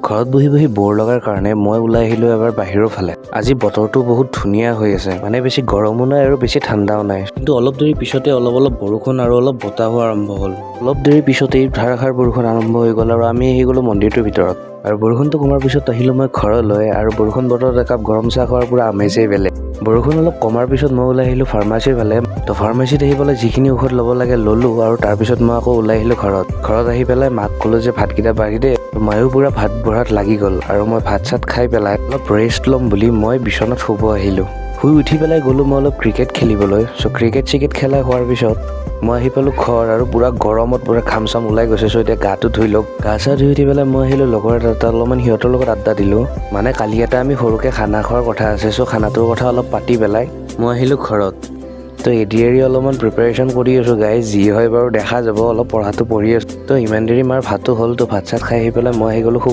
ঘৰত বহি বহি বৰ লগাৰ কাৰণে মই ওলাই আহিলো এবাৰ বাহিৰৰ ফালে। আজি বতৰটো বহুত ধুনীয়া হৈ আছে, মানে বেছি গৰমো নাই আৰু বেছি ঠাণ্ডাও নাই। কিন্তু অলপ দেৰি পিছতে অলপ বৰষুণ আৰু অলপ বতাহো আৰম্ভ হ'ল। অলপ দেৰি পিছতেই ধাৰাসাৰ বৰষুণ আৰম্ভ হৈ গ'ল আৰু আমি আহি গ'লো মন্দিৰটোৰ ভিতৰত। আৰু বৰষুণটো কমাৰ পিছত আহিলো মই ঘৰলৈ আৰু বৰষুণ বতৰত একাপ গৰম চাহ খোৱাৰ পুৰা আমেজেই বেলেগ। বৰষুণ অলপ কমাৰ পিছত মই ওলাই আহিলো ফাৰ্মাচীৰ ফালে। তো ফাৰ্মাচীত আহি পেলাই যিখিনি ঔষধ ল'ব লাগে ল'লো আৰু তাৰপিছত মই আকৌ ওলাই আহিলো ঘৰত আহি পেলাই মাক ক'লো যে ভাতকেইটা বাঢ়ি দে। ময়ো পুৰা ভাত বঢ়াত লাগি গ'ল আৰু মই ভাত চাত খাই পেলাই অলপ ৰেষ্ট ল'ম বুলি মই বিচনাত শুব আহিলো। শুই উঠি পেলাই গ'লো মই অলপ ক্ৰিকেট খেলিবলৈ। চ' ক্ৰিকেট খেলা হোৱাৰ পিছত মই আহি পালো ঘৰ আৰু পুৰা গৰমত পুৰা ঘাম চাম ওলাই গৈছে। চ' এতিয়া গাটো ধুই লওক। গা চা ধুই উঠি পেলাই মই আহিলো লগৰ এটা অলপমান সিহঁতৰ লগত আড্ডা দিলো। মানে কালি এটা আমি সৰুকে খানা খোৱাৰ কথা আছে। চ' খানাটোৰ কথা অলপ পাতি পেলাই মই আহিলো ঘৰত। তো এৰি অলপমান প্ৰিপাৰেশ্যন কৰি আছো গাইজ, যি হয় বাৰু দেখা যাব। অলপ পঢ়াটো পঢ়ি আছো। তো ইমান দেৰি মাৰ ভাতো হ'ল, তো ভাত চাত খাই আহি পেলাই মই আহি গ'লো